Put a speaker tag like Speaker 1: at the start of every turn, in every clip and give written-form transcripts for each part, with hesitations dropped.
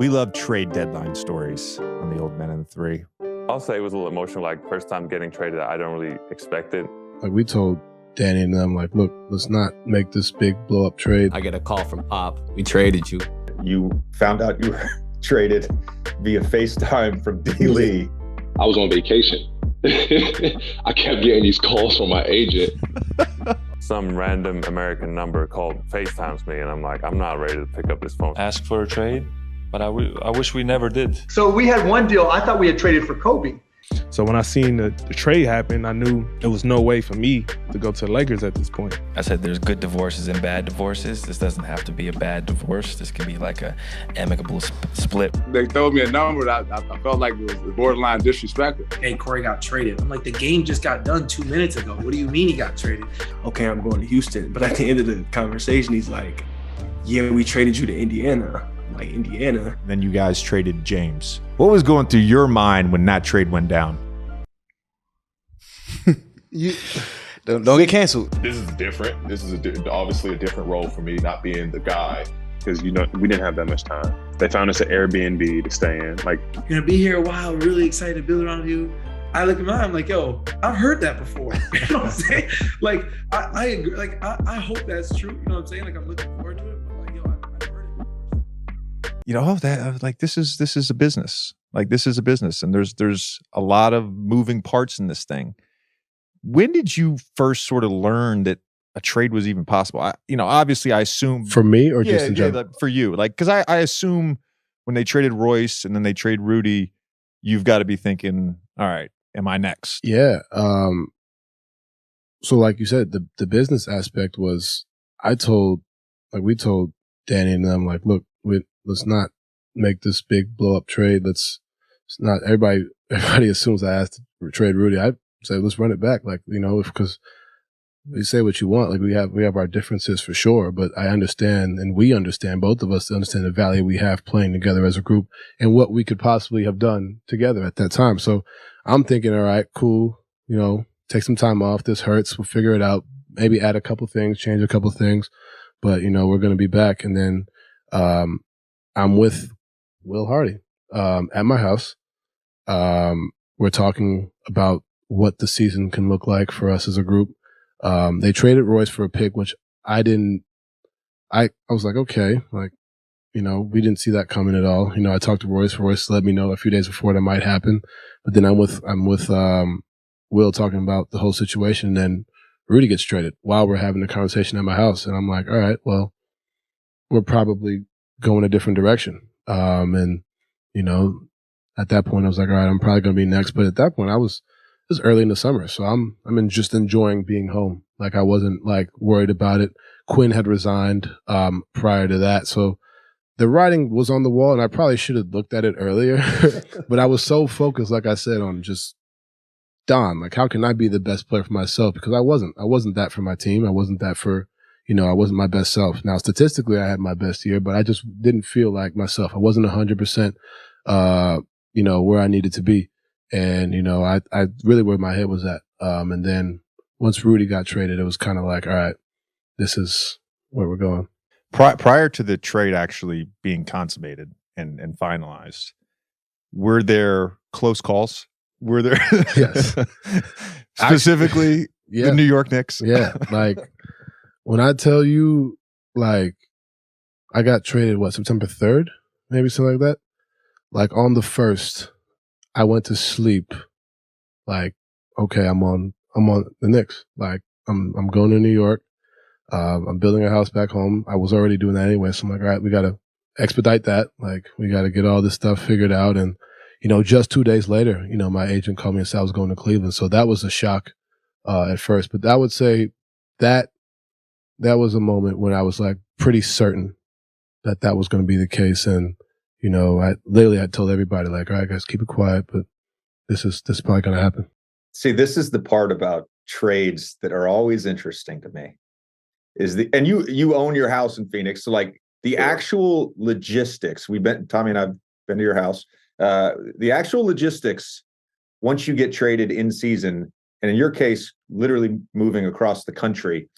Speaker 1: We love trade deadline stories on the Old Men and the Three.
Speaker 2: I'll say it was a little emotional, like first time getting traded. I don't really expect it.
Speaker 3: Like we told Danny and them, like, look, let's not make this big blow up trade.
Speaker 4: I get a call from Pop. We traded you.
Speaker 5: You found out you were traded via FaceTime from D. Lee.
Speaker 6: I was on vacation. I kept getting these calls from my agent.
Speaker 2: Some random American number called FaceTimes me, and I'm like, I'm not ready to pick up this phone.
Speaker 7: Ask for a trade, but I wish we never did.
Speaker 8: So we had one deal. I thought we had traded for Kobe.
Speaker 3: So when I seen the trade happen, I knew there was no way for me to go to the Lakers at this point.
Speaker 7: I said there's good divorces and bad divorces. This doesn't have to be a bad divorce. This can be like a amicable split.
Speaker 9: They told me a number that I felt like it was borderline disrespectful.
Speaker 10: Hey, Corey got traded. I'm like, the game just got done 2 minutes ago. What do you mean he got traded?
Speaker 11: Okay, I'm going to Houston. But at the end of the conversation, he's like, yeah, we traded you to Indiana. I'm like, Indiana?
Speaker 1: Then you guys traded James. What was going through your mind when that trade went down?
Speaker 11: You don't get canceled.
Speaker 12: This is different. This is obviously a different role for me, not being the guy, because we didn't have that much time. They found us an Airbnb to stay in. Like,
Speaker 10: you're gonna be here a while, really excited to build around you. I look at mine, I'm like, yo, I've heard that before. You know what I'm saying? Like, I agree. Like, I hope that's true. You know what I'm saying? Like, I'm looking forward to it. But like, yo, I've heard it before.
Speaker 1: You know, that like this is a business. Like this is a business, and there's a lot of moving parts in this thing. When did you first sort of learn that a trade was even possible? Obviously, I assume
Speaker 3: for me or just in general?
Speaker 1: For you, like, because I assume when they traded Royce and then they trade Rudy, you've got to be thinking, all right, am I next?
Speaker 3: Yeah. So, like you said, the business aspect was we told Danny and them, like, look, let's not make this big blow up trade. Let's not. Everybody assumes I asked to trade Rudy. I say, let's run it back. Like, because you say what you want. Like we have our differences for sure, but I understand, and we understand, both of us understand the value we have playing together as a group and what we could possibly have done together at that time. So I'm thinking, all right, cool. Take some time off. This hurts. We'll figure it out. Maybe add a couple things, change a couple things, but we're going to be back. And then, I'm with Will Hardy, at my house. We're talking about what the season can look like for us as a group. They traded Royce for a pick, which I was like, okay, like, we didn't see that coming at all. I talked to Royce. Royce let me know a few days before that might happen. But then I'm with Will talking about the whole situation. And then Rudy gets traded while we're having the conversation at my house. And I'm like, all right, well, we're probably going a different direction. At that point I was like, all right, I'm probably going to be next. But at that point it was early in the summer. So I'm just enjoying being home. Like I wasn't like worried about it. Quinn had resigned, prior to that. So the writing was on the wall and I probably should have looked at it earlier, but I was so focused, like I said, on just Don, like how can I be the best player for myself? Because I wasn't that for my team. I wasn't that for, I wasn't my best self. Now, statistically, I had my best year, but I just didn't feel like myself. I wasn't 100%, where I needed to be. And, I really where my head was at. And then once Rudy got traded, it was kind of like, all right, this is where we're going.
Speaker 1: Prior to the trade actually being consummated and finalized, were there close calls? Were there?
Speaker 3: Yes.
Speaker 1: Specifically, the New York Knicks?
Speaker 3: Yeah. Like, when I tell you, like, I got traded, September 3rd? Maybe something like that? Like, on the 1st, I went to sleep like, okay, I'm on the Knicks. Like, I'm going to New York. I'm building a house back home. I was already doing that anyway. So I'm like, all right, we got to expedite that. Like, we got to get all this stuff figured out. And, just 2 days later, my agent called me and said I was going to Cleveland. So that was a shock, at first. But I would say that was a moment when I was like pretty certain that was going to be the case. And, I told everybody like, all right, guys, keep it quiet, but this is probably going to happen.
Speaker 5: See, this is the part about trades that are always interesting to me and you own your house in Phoenix. So like the actual logistics, Tommy and I've been to your house, the actual logistics, once you get traded in season, and in your case, literally moving across the country,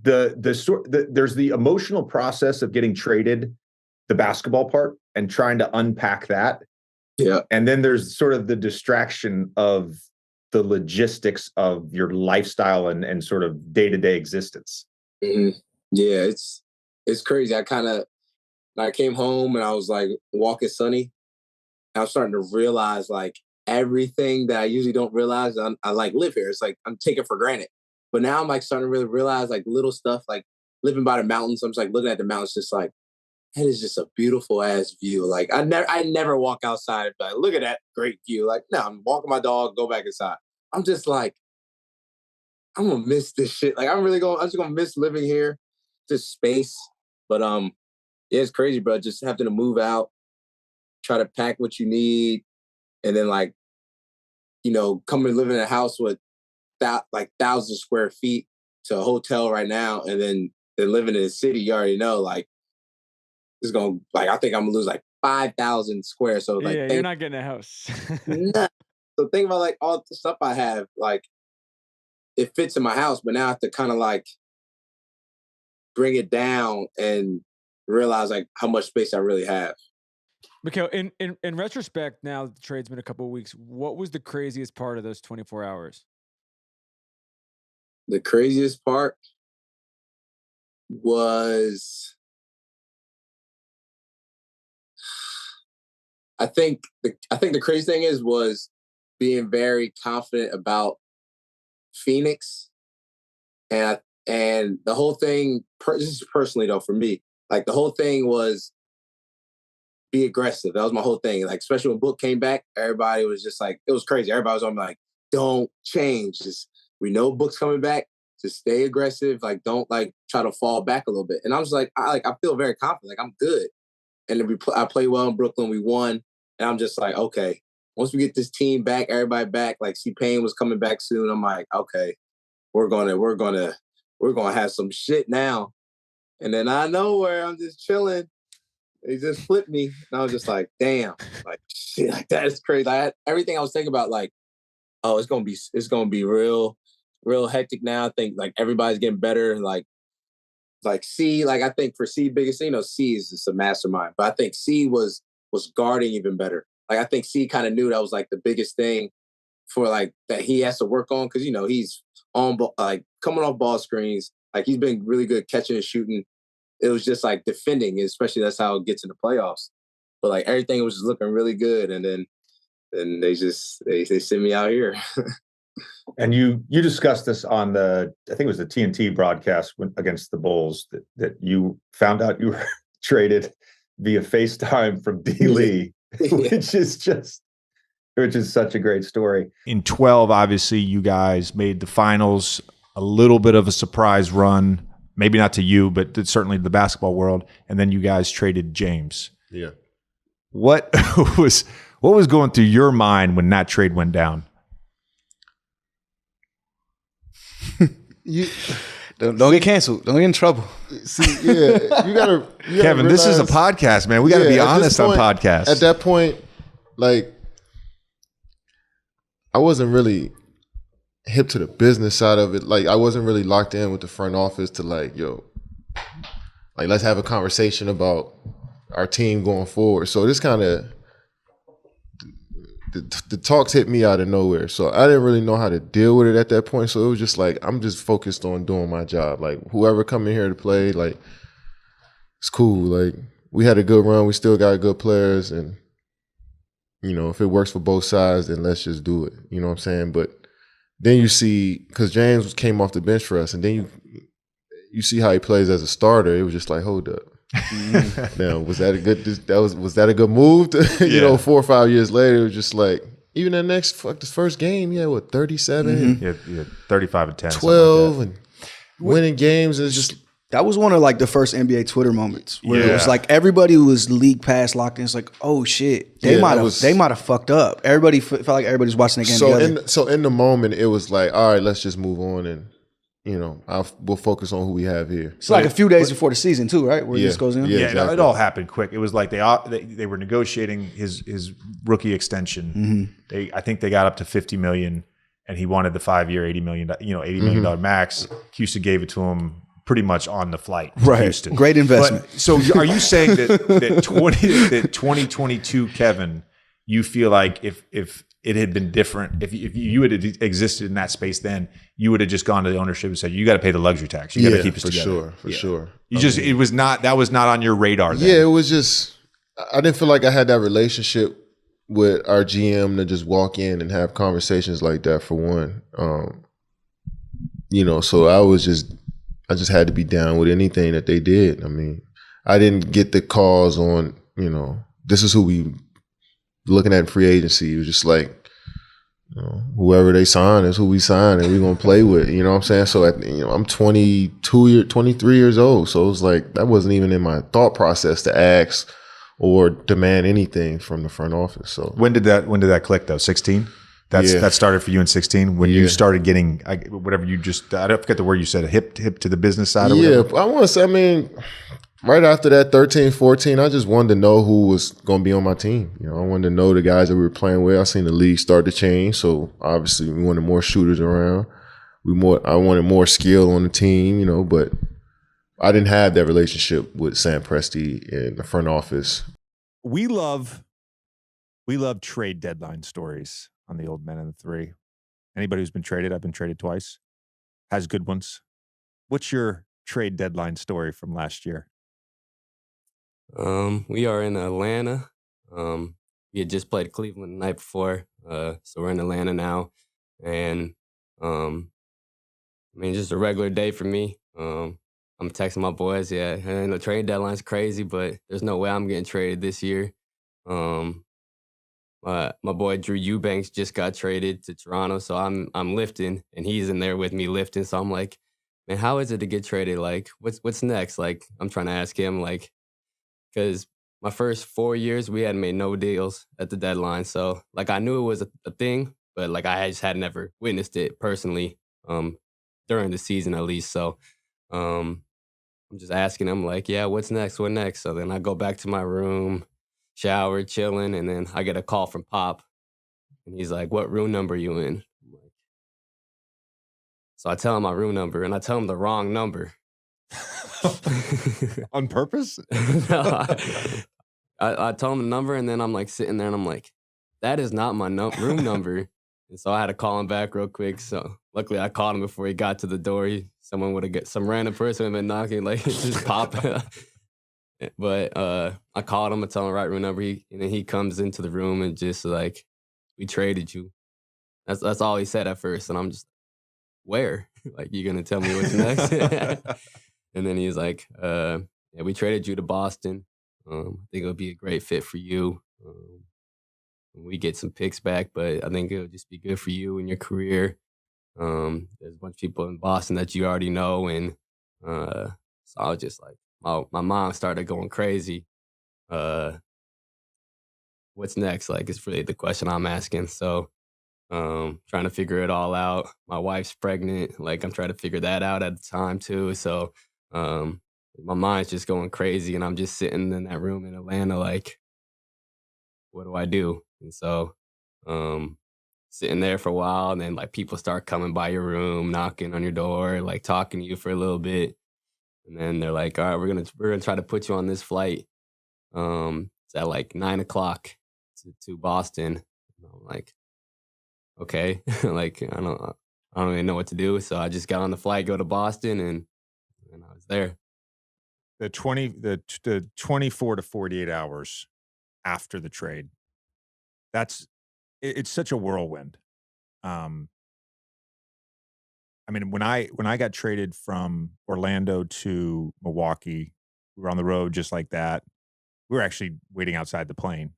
Speaker 5: there's the emotional process of getting traded the basketball part and trying to unpack that.
Speaker 11: Yeah.
Speaker 5: And then there's sort of the distraction of the logistics of your lifestyle and sort of day-to-day existence.
Speaker 11: Mm-hmm. Yeah, it's crazy. I came home and I was like walking Sunny. I was starting to realize like everything that I usually don't realize. I like live here. It's like I'm taking for granted. But now I'm like starting to really realize like little stuff, like living by the mountains. I'm just like looking at the mountains, just like, that is just a beautiful ass view. Like I never walk outside and be like, look at that great view. Like, no, I'm walking my dog, go back inside. I'm just like, I'm gonna miss this shit. Like I'm just gonna miss living here, this space. But yeah, it's crazy, bro. Just having to move out, try to pack what you need, and then like, you know, come and live in a house with like 1,000 square feet to a hotel right now, and then living in the city, you already know, like, it's gonna, like, I think I'm gonna lose like 5,000 squares. So like,
Speaker 13: you're not getting a house.
Speaker 11: Nah. So think about like all the stuff I have, like it fits in my house, but now I have to kind of like bring it down and realize like how much space I really have.
Speaker 13: Mikal, in retrospect, now that the trade's been a couple of weeks, what was the craziest part of those 24 hours?
Speaker 11: The craziest part was, I think the crazy thing was being very confident about Phoenix, and the whole thing. This is personally though for me, like the whole thing was be aggressive. That was my whole thing. Like especially when Book came back, everybody was just like, it was crazy. Everybody was on like, don't change. Just we know Book's coming back. Just stay aggressive. Like don't like try to fall back a little bit. And I was like, I feel very confident. Like I'm good. And then I played well in Brooklyn. We won. And I'm just like, okay, once we get this team back, everybody back, like C-Payne was coming back soon. I'm like, okay, we're gonna have some shit now. And then I know where I'm just chilling. They just flipped me. And I was just like, damn, like shit, like that is crazy. Everything I was thinking about, like, oh, it's gonna be real hectic now. I think like everybody's getting better. Like C, like I think for C, biggest thing, C is just a mastermind. But I think C was guarding even better. Like I think C kind of knew that was like the biggest thing for like that he has to work on, because he's on like coming off ball screens. Like he's been really good catching and shooting. It was just like defending, especially that's how it gets in the playoffs. But like everything was just looking really good, and then they sent me out here.
Speaker 5: And you discussed this on I think it was the TNT broadcast against the Bulls, that you found out you were traded via FaceTime from D. Lee, which is such a great story.
Speaker 1: In 12, obviously, you guys made the finals, a little bit of a surprise run, maybe not to you, but certainly the basketball world. And then you guys traded James.
Speaker 3: Yeah.
Speaker 1: What was going through your mind when that trade went down?
Speaker 14: You don't get canceled. Don't get in trouble.
Speaker 3: See, yeah, you gotta
Speaker 1: Kevin,
Speaker 3: realize,
Speaker 1: this is a podcast, man. We got to be honest on podcasts.
Speaker 3: At that point, like, I wasn't really hip to the business side of it. Like, I wasn't really locked in with the front office to like, let's have a conversation about our team going forward. So this kind of the talks hit me out of nowhere. So I didn't really know how to deal with it at that point. So it was just like, I'm just focused on doing my job. Like whoever come in here to play, like it's cool. Like we had a good run. We still got good players. And, if it works for both sides, then let's just do it. You know what I'm saying? But then you see, because James came off the bench for us, and then you see how he plays as a starter. It was just like, hold up. Now, was that a good move? 4 or 5 years later, it was just like, even the first game, 37?
Speaker 1: Mm-hmm. Yeah, 35 and 10.
Speaker 3: 12 like and winning games. Is just
Speaker 14: that was one of like the first NBA Twitter moments where it was like everybody was league pass locked in. It's like, oh shit, they might have fucked up. Everybody felt like everybody's watching the game together.
Speaker 3: So in the moment, it was like, all right, let's just move on and. We'll focus on who we have here.
Speaker 14: It's like a few days before the season too, right? Where this goes in.
Speaker 3: Yeah, exactly.
Speaker 1: It all happened quick. It was like they were negotiating his rookie extension.
Speaker 14: Mm-hmm.
Speaker 1: I think they got up to $50 million, and he wanted the 5-year, $80 million, $80 million max. Houston gave it to him pretty much on the flight to
Speaker 14: Right.
Speaker 1: Houston.
Speaker 14: Great investment.
Speaker 1: But, so are you saying that 2022 Kevin, you feel like if it had been different, if you had existed in that space then, you would have just gone to the ownership and said, you got to pay the luxury tax. You got to keep us together.
Speaker 3: For sure.
Speaker 1: It was not on your radar then.
Speaker 3: Yeah, it was just, I didn't feel like I had that relationship with our GM to just walk in and have conversations like that, for one. So I just had to be down with anything that they did. I mean, I didn't get the calls on, this is who we looking at free agency. It was just like, whoever they sign is who we sign and we're going to play with, you know what I'm saying? So, I'm 23 years old. So it was like, that wasn't even in my thought process to ask or demand anything from the front office. So
Speaker 1: when did that click though? 16? That started for you in 16 when you started getting whatever you just, I don't forget the word you said, hip to the business side or whatever.
Speaker 3: I want to say, right after that 13, 14, I just wanted to know who was going to be on my team. I wanted to know the guys that we were playing with. I seen the league start to change. So obviously we wanted more shooters around. I wanted more skill on the team, but I didn't have that relationship with Sam Presti in the front office.
Speaker 1: We love trade deadline stories on the Old Men and the Three. Anybody who's been traded, I've been traded twice, has good ones. What's your trade deadline story from last year?
Speaker 15: We are in Atlanta. We had just played Cleveland the night before, so we're in Atlanta now. And, just a regular day for me. I'm texting my boys, and the trade deadline's crazy, but there's no way I'm getting traded this year. My boy Drew Eubanks just got traded to Toronto, so I'm lifting, and he's in there with me lifting. So I'm like, man, how is it to get traded? Like, what's next? Like, I'm trying to ask him, like, because my first 4 years we had made no deals at the deadline. So like I knew it was a thing, but like I just had never witnessed it personally during the season at least. So I'm just asking him like, yeah, what's next? What next? So then I go back to my room, shower, chilling, and then I get a call from Pop. And he's like, what room number are you in? So I tell him my room number, and I tell him the wrong number.
Speaker 1: On purpose?
Speaker 15: No, I tell him the number, and then I'm like sitting there, and I'm like, that is not my room number. And so I had to call him back real quick. So luckily I called him before he got to the door. Someone would have got some random person would have been knocking, like just pop. But I called him, I tell him the right room number. And then he comes into the room and just like, we traded you. That's all he said at first. And I'm just, where? Like, you gonna tell me what's next? And then he's like, we traded you to Boston. I think it'll be a great fit for you. We get some picks back, but I think it'll just be good for you in your career. There's a bunch of people in Boston that you already know. And so I was just like, my mom started going crazy. What's next? Like, it's really the question I'm asking. So trying to figure it all out. My wife's pregnant. Like, I'm trying to figure that out at the time too. So my mind's just going crazy, and I'm just sitting in that room in Atlanta like, what do I do? And so sitting there for a while, and then like people start coming by your room, knocking on your door, like talking to you for a little bit. And then they're like, all right, we're gonna try to put you on this flight. It's at like 9:00 to Boston. And I'm like, okay. Like, I don't really know what to do. So I just got on the flight, go to Boston, and I was there.
Speaker 1: The 24 to 48 hours after the trade, it's such a whirlwind. I mean, when I got traded from Orlando to Milwaukee, we were on the road just like that. We were actually waiting outside the plane,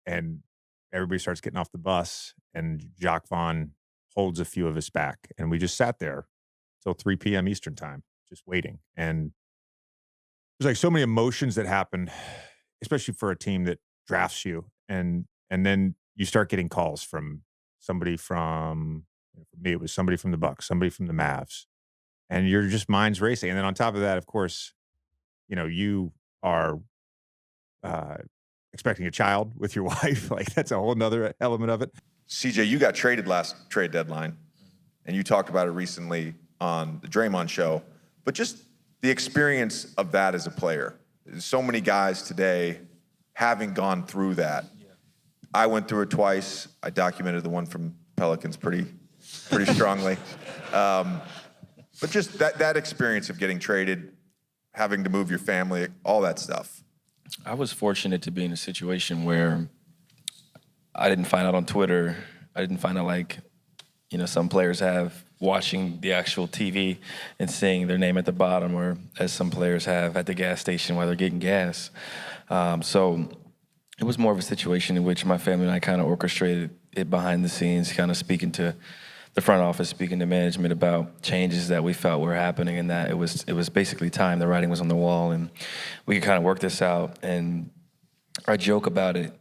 Speaker 1: and everybody starts getting off the bus, and Jacques Vaughn holds a few of us back, and we just sat there till 3 p.m. Eastern time, just waiting. And there's like so many emotions that happen, especially for a team that drafts you, and then you start getting calls from somebody from, for me, it was somebody from the Bucks, somebody from the Mavs, and your just mind's racing. And then on top of that, of course, you are expecting a child with your wife. Like, that's a whole nother element of it. CJ, you got traded last trade deadline, and you talked about it recently on the Draymond show.
Speaker 16: but just the experience of that as a player. So many guys today having gone through that. I went through it twice. I documented the one from Pelicans pretty strongly. But just that experience of getting traded, having to move your family, all that stuff.
Speaker 7: I was fortunate to be in a situation where I didn't find out on Twitter. I didn't find out like, some players have, watching the actual TV and seeing their name at the bottom, or as some players have at the gas station while they're getting gas. So it was more of a situation in which my family and I kind of orchestrated it behind the scenes, kind of speaking to the front office, speaking to management about changes that we felt were happening, and that it was basically time. The writing was on the wall, and we could kind of work this out. And I joke about it,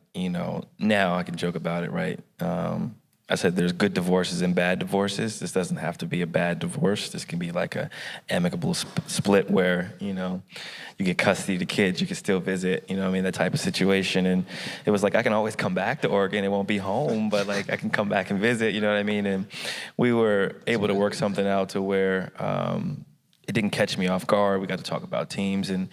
Speaker 7: now I can joke about it, right? I said there's good divorces and bad divorces. This doesn't have to be a bad divorce. This can be like a amicable split where, you get custody of the kids, you can still visit, that type of situation. And it was like, I can always come back to Oregon. It won't be home, but like I can come back and visit, you know what I mean? And we were able to work something out to where it didn't catch me off guard. We got to talk about teams, and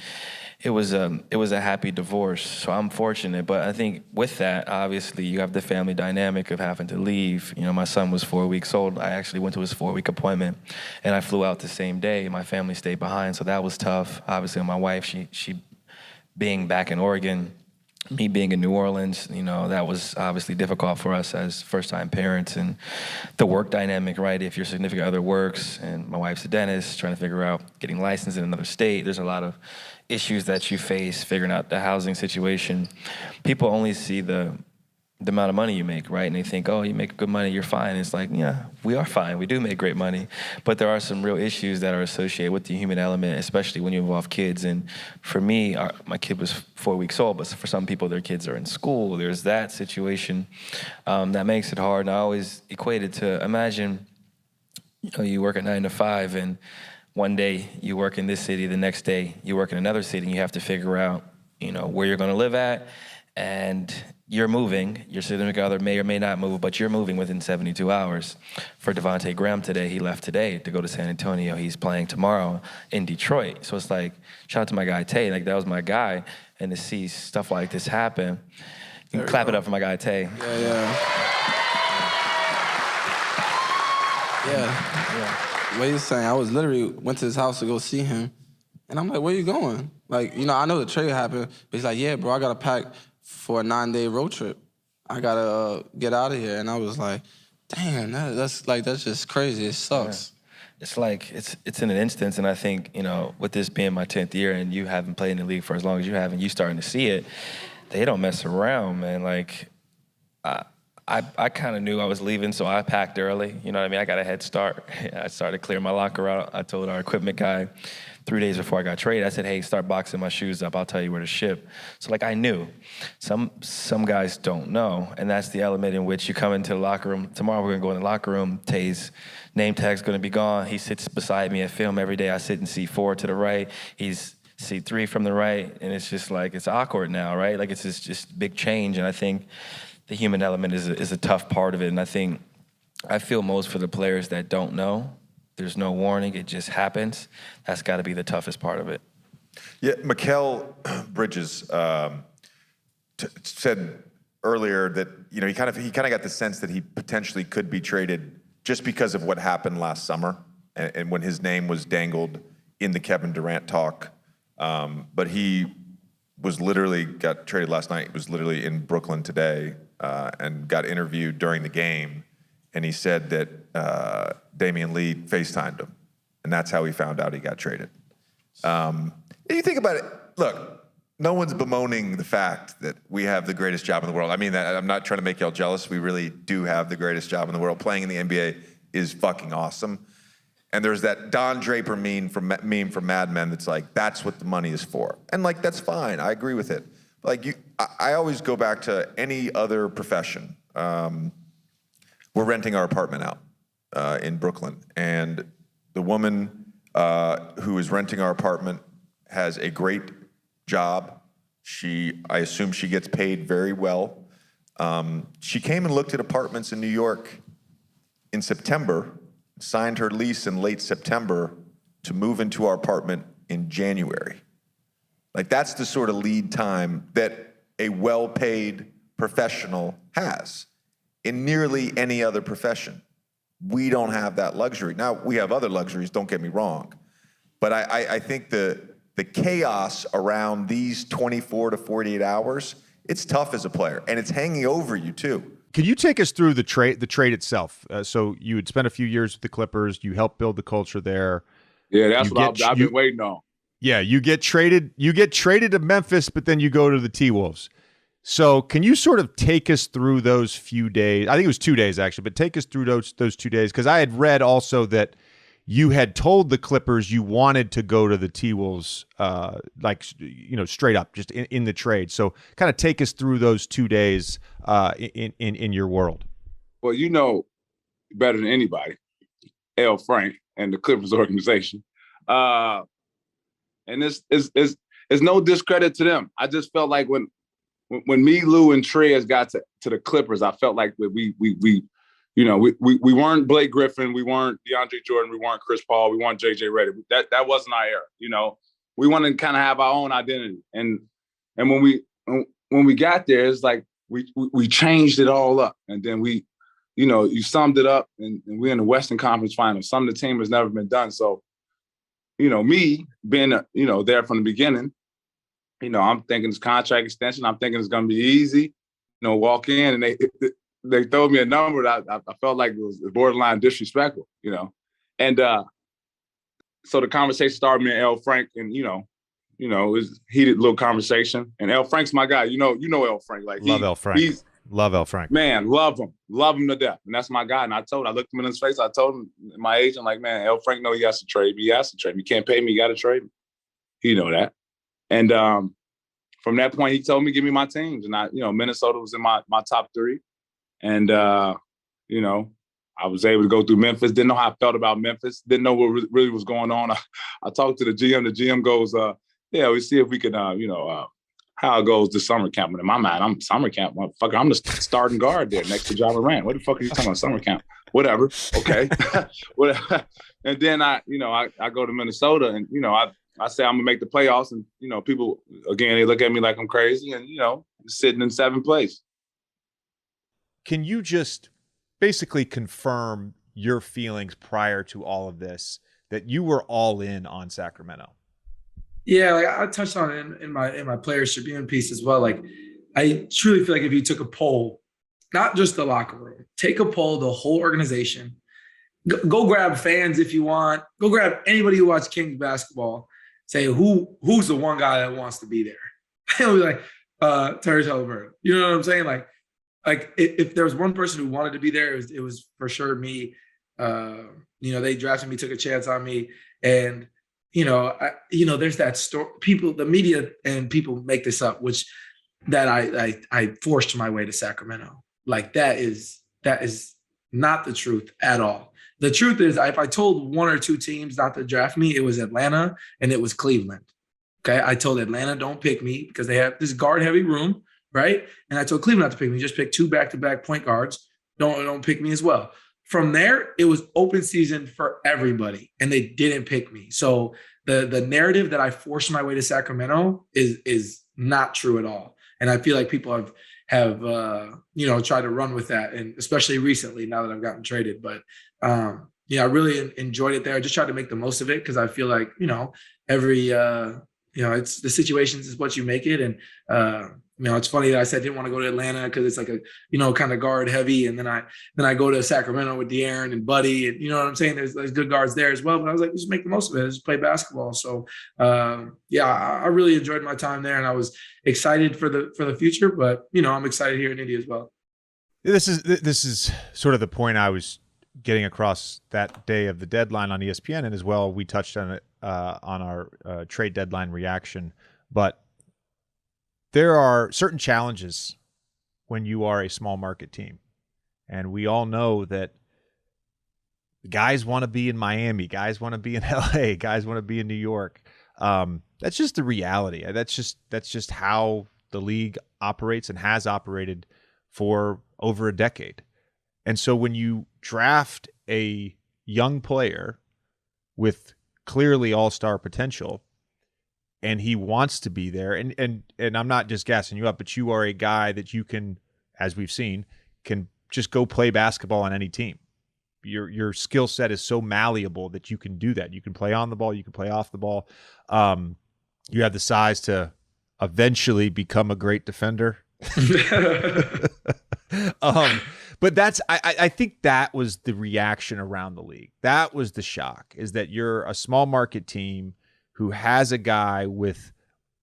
Speaker 7: it was a happy divorce. So I'm fortunate, but I think with that, obviously, you have the family dynamic of having to leave. My son was 4 weeks old. I actually went to his 4-week appointment, and I flew out the same day. My family stayed behind, so that was tough. Obviously, my wife, she being back in Oregon, me being in New Orleans, that was obviously difficult for us as first-time parents. And the work dynamic, right? If your significant other works, and my wife's a dentist, trying to figure out getting licensed in another state, there's a lot of issues that you face, figuring out the housing situation. People only see the amount of money you make, right? And they think, oh, you make good money, you're fine. And it's like, yeah, we are fine. We do make great money. But there are some real issues that are associated with the human element, especially when you involve kids. And for me, my kid was 4 weeks old, but for some people, their kids are in school. There's that situation that makes it hard. And I always equate it to, imagine, you work at 9 to 5, and one day you work in this city, the next day you work in another city, and you have to figure out, where you're going to live at, and you're moving. Your significant other may or may not move, but you're moving within 72 hours. For Devontae Graham today, he left today to go to San Antonio. He's playing tomorrow in Detroit. So it's like, shout out to my guy Tay, like that was my guy, and to see stuff like this happen, you can clap it up for my guy Tay.
Speaker 17: Yeah. What you're saying, I was literally went to his house to go see him, and I'm like, where you going? Like, I know the trade happened, but he's like, yeah, bro, I got to pack for a 9-day road trip. I got to get out of here. And I was like, damn, that's just crazy. It sucks.
Speaker 7: Yeah. It's like, it's in an instance, and I think, with this being my 10th year and you haven't played in the league for as long as you have, and you starting to see it, they don't mess around, man. Like, I kind of knew I was leaving, so I packed early. You know what I mean? I got a head start. I started clearing my locker out. I told our equipment guy 3 days before I got traded, I said, hey, start boxing my shoes up. I'll tell you where to ship. So, like, I knew. Some guys don't know, and that's the element in which you come into the locker room. Tomorrow we're going to go in the locker room. Tay's name tag's going to be gone. He sits beside me at film every day. I sit in seat 4 to the right. He's seat 3 from the right, and it's just like, it's awkward now, right? Like, it's just big change, and I think the human element is a tough part of it. And I feel most for the players that don't know. There's no warning, it just happens. That's got to be the toughest part of it.
Speaker 16: Yeah, Mikal Bridges said earlier that he kind of got the sense that he potentially could be traded just because of what happened last summer and when his name was dangled in the Kevin Durant talk. But he was literally got traded last night. He was literally in Brooklyn today and got interviewed during the game. And he said that Damian Lee FaceTimed him, and that's how he found out he got traded. You think about it, look, no one's bemoaning the fact that we have the greatest job in the world. I mean, I'm not trying to make y'all jealous. We really do have the greatest job in the world. Playing in the NBA is fucking awesome. And there's that Don Draper meme from Mad Men that's like, that's what the money is for. And like, that's fine, I agree with it. But like, I always go back to any other profession. We're renting our apartment out in Brooklyn, and the woman who is renting our apartment has a great job. I assume she gets paid very well. She came and looked at apartments in New York in September, signed her lease in late September to move into our apartment in January. Like, that's the sort of lead time that a well-paid professional has in nearly any other profession. We don't have that luxury. Now, we have other luxuries, don't get me wrong. But I think the chaos around these 24 to 48 hours, it's tough as a player, and it's hanging over you too.
Speaker 1: Can you take us through the trade itself? So you had spent a few years with the Clippers. You helped build the culture there.
Speaker 9: Yeah, that's what I've been waiting on.
Speaker 1: Yeah, you get traded to Memphis, but then you go to the T-Wolves. So can you sort of take us through those few days? I think it was 2 days actually, but take us through those 2 days, because I had read also that you had told the Clippers you wanted to go to the T-Wolves, straight up, just in the trade. So kind of take us through those 2 days in your world.
Speaker 9: Well, you know better than anybody, L. Frank and the Clippers organization. And it's no discredit to them. I just felt like when me, Lou, and Trez got to the Clippers, I felt like we weren't Blake Griffin, we weren't DeAndre Jordan, we weren't Chris Paul, we weren't JJ Redick. That wasn't our era. We wanted to kind of have our own identity. And when we got there, it's like we changed it all up. And then you summed it up, and we're in the Western Conference Finals. Some of the team has never been done. So, me being there from the beginning, I'm thinking it's contract extension. I'm thinking it's going to be easy. Walk in, and they throw me a number that I felt like it was borderline disrespectful. And so the conversation started me and L. Frank, and it was heated little conversation. And L. Frank's my guy. You know L. Frank. Like,
Speaker 1: love L. Frank. Love L. Frank.
Speaker 9: Man, love him to death. And that's my guy. And I looked him in his face. I told him, my agent, like, man, L. Frank know he has to trade me. He has to trade me. You can't pay me. You got to trade me. He know that. And from that point, he told me, give me my teams. And Minnesota was in my top three. And, I was able to go through Memphis. Didn't know how I felt about Memphis. Didn't know what really was going on. I talked to the GM. The GM goes, we see if we can, how it goes this summer camp. But in my mind, I'm summer camp, motherfucker. I'm the starting guard there next to Ja Morant. What the fuck are you talking about, summer camp? Whatever. Okay. And then I go to Minnesota, and I say I'm gonna make the playoffs, and people again, they look at me like I'm crazy, and sitting in 7th place.
Speaker 1: Can you just basically confirm your feelings prior to all of this, that you were all in on Sacramento?
Speaker 10: Yeah, like I touched on it in my Players Tribune piece as well. Like, I truly feel like if you took a poll, not just the locker room, take a poll, the whole organization, go grab fans if you want, go grab anybody who watches Kings basketball, say who's the one guy that wants to be there. It'll be like Tyrese Haliburton. You know what I'm saying? Like if there was one person who wanted to be there, it was for sure me. They drafted me, took a chance on me, and there's that story. People, the media and people make this up, which that I forced my way to Sacramento. Like, that is not the truth at all. The truth is, if I told one or two teams not to draft me, it was Atlanta and it was Cleveland. Okay, I told Atlanta don't pick me because they have this guard heavy room, right? And I told Cleveland not to pick me. Just pick 2 back-to-back point guards. Don't pick me as well. From there, it was open season for everybody, and they didn't pick me. So the narrative that I forced my way to Sacramento is not true at all. And I feel like people have tried to run with that, and especially recently now that I've gotten traded. But I really enjoyed it there. I just tried to make the most of it because I feel like every it's the situations is what you make it. And it's funny that I said I didn't want to go to Atlanta because it's like a kind of guard heavy, and then I go to Sacramento with De'Aaron and Buddy, and you know what I'm saying. There's good guards there as well, but I was like, just make the most of it. Just play basketball. So I really enjoyed my time there, and I was excited for the future. But I'm excited here in Indy as well.
Speaker 1: This is sort of the point I was getting across that day of the deadline on ESPN, and as well we touched on it on our trade deadline reaction, but there are certain challenges when you are a small market team. And we all know that guys want to be in Miami, guys want to be in LA, guys want to be in New York. That's just the reality. That's just how the league operates and has operated for over a decade. And so when you draft a young player with clearly all-star potential, and he wants to be there. And I'm not just gassing you up, but you are a guy that you can, as we've seen, can just go play basketball on any team. Your skill set is so malleable that you can do that. You can play on the ball, you can play off the ball. You have the size to eventually become a great defender. But I think that was the reaction around the league. That was the shock, is that you're a small market team who has a guy with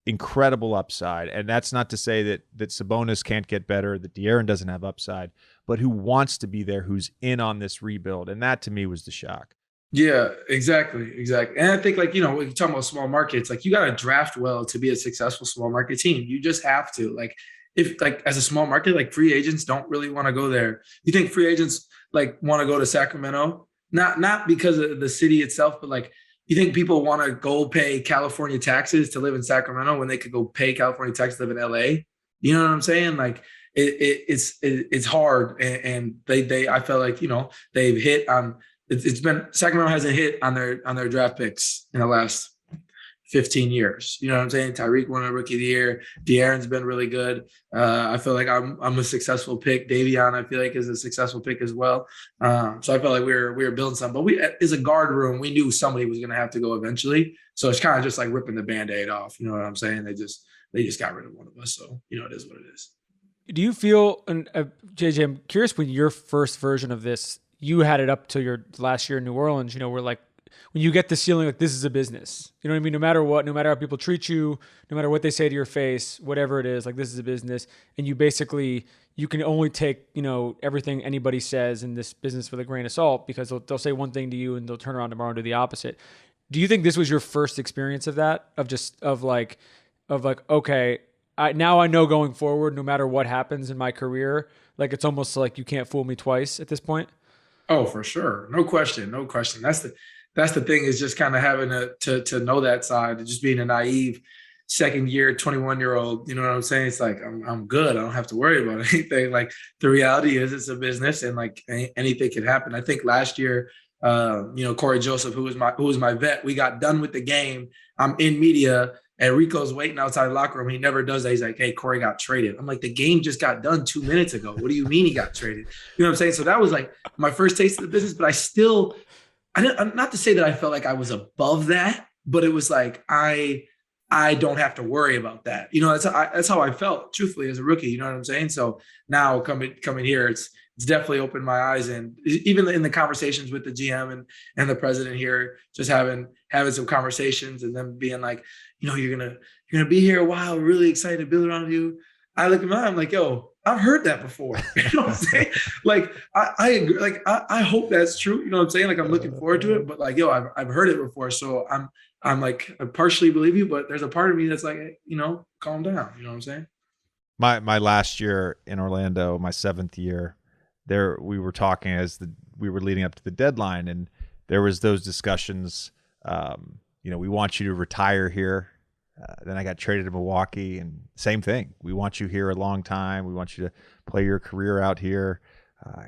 Speaker 1: incredible upside. And that's not to say that Sabonis can't get better, that De'Aaron doesn't have upside, but who wants to be there, who's in on this rebuild. And that to me was the shock.
Speaker 10: Yeah, exactly. And I think, like, you know, when you're talking about small markets, like, you got to draft well to be a successful small market team. You just have to. Like, if, like, as a small market, like, free agents don't really want to go there. You think free agents, like, want to go to Sacramento? Not because of the city itself, but, like, you think people want to go pay California taxes to live in Sacramento when they could go pay California taxes to live in LA? You know what I'm saying? Like, it's hard. And they I felt like, you know, they've hit on, it's been, Sacramento hasn't hit on their draft picks in the last 15 years. You know what I'm saying? Tyreek won a Rookie of the Year. De'Aaron's been really good. I feel like I'm a successful pick. Davion, I feel like, is a successful pick as well. So I felt like we were building something. But we, as a guard room, we knew somebody was going to have to go eventually. So it's kind of just like ripping the Band-Aid off. You know what I'm saying? They just got rid of one of us. So, you know, it is what it is.
Speaker 13: Do you feel, and JJ, I'm curious, when your first version of this, you had it up to your last year in New Orleans, you know, where, like, when you get the feeling like this is a business, you know what I mean? No matter what, no matter how people treat you, no matter what they say to your face, whatever it is, like, this is a business. And you basically, you can only take, you know, everything anybody says in this business with a grain of salt, because they'll say one thing to you and they'll turn around tomorrow and do the opposite. Do you think this was your first experience of that? Of like, okay, now I know going forward, no matter what happens in my career, like, it's almost like you can't fool me twice at this point?
Speaker 10: Oh, for sure. No question. That's the thing, is just kind of having to know that side, and just being a naive second year, 21-year-old, you know what I'm saying? It's like, I'm good. I don't have to worry about anything. Like, the reality is it's a business, and, like, anything can happen. I think last year, you know, Corey Joseph, who was my vet, we got done with the game. I'm in media, and Rico's waiting outside the locker room. He never does that. He's like, hey, Corey got traded. I'm like, the game just got done 2 minutes ago. What do you mean he got traded? You know what I'm saying? So that was, like, my first taste of the business, but not to say that I felt like I was above that, but it was like, I don't have to worry about that. You know, that's how I felt, truthfully, as a rookie. You know what I'm saying? So now coming here, it's definitely opened my eyes. And even in the conversations with the GM and the president here, just having some conversations, and them being like, you know, you're gonna be here a while. We're really excited to build around you. I look at mine, I'm like, yo, I've heard that before. You know what I'm saying? Like, I agree. Like, I hope that's true. You know what I'm saying? Like, I'm looking forward to it, but, like, yo, I've heard it before. So I'm like, I partially believe you, but there's a part of me that's like, you know, calm down. You know what I'm saying?
Speaker 1: My last year in Orlando, my 7th year there, we were talking as we were leading up to the deadline, and there was those discussions. You know, we want you to retire here. Then I got traded to Milwaukee, and same thing. We want you here a long time. We want you to play your career out here.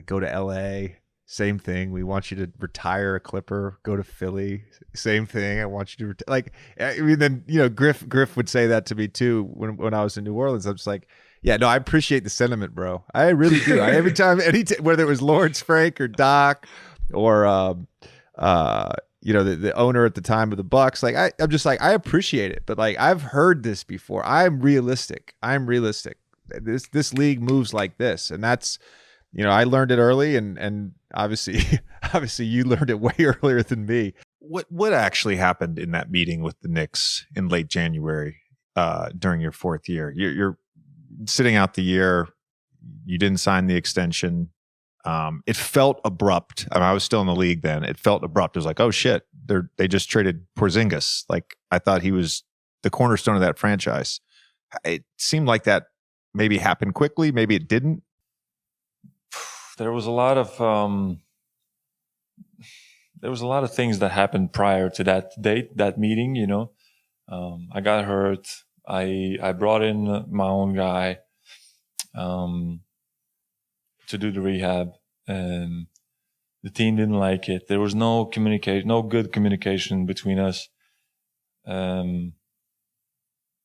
Speaker 1: Go to LA. Same thing. We want you to retire a Clipper. Go to Philly. Same thing. I want you to I mean, then, you know, Griff would say that to me too when I was in New Orleans. I'm just like, yeah, no, I appreciate the sentiment, bro. I really do. Every time, whether it was Lawrence Frank or Doc or you know, the owner at the time of the Bucks, like, I'm just like, I appreciate it, but, like, I've heard this before. I'm realistic. This league moves like this, and that's, you know, I learned it early, and obviously you learned it way earlier than me. What actually happened in that meeting with the Knicks in late January during your 4th year? You're sitting out the year. You didn't sign the extension. It felt abrupt. I mean, I was still in the league then. It felt abrupt. It was like, oh shit, they just traded Porzingis. Like, I thought he was the cornerstone of that franchise. It seemed like that maybe happened quickly. Maybe it didn't.
Speaker 7: There was a lot of things that happened prior to that date, that meeting. You know, I got hurt. I brought in my own guy to do the rehab, and The team didn't like it. There was no communication, no good communication between us.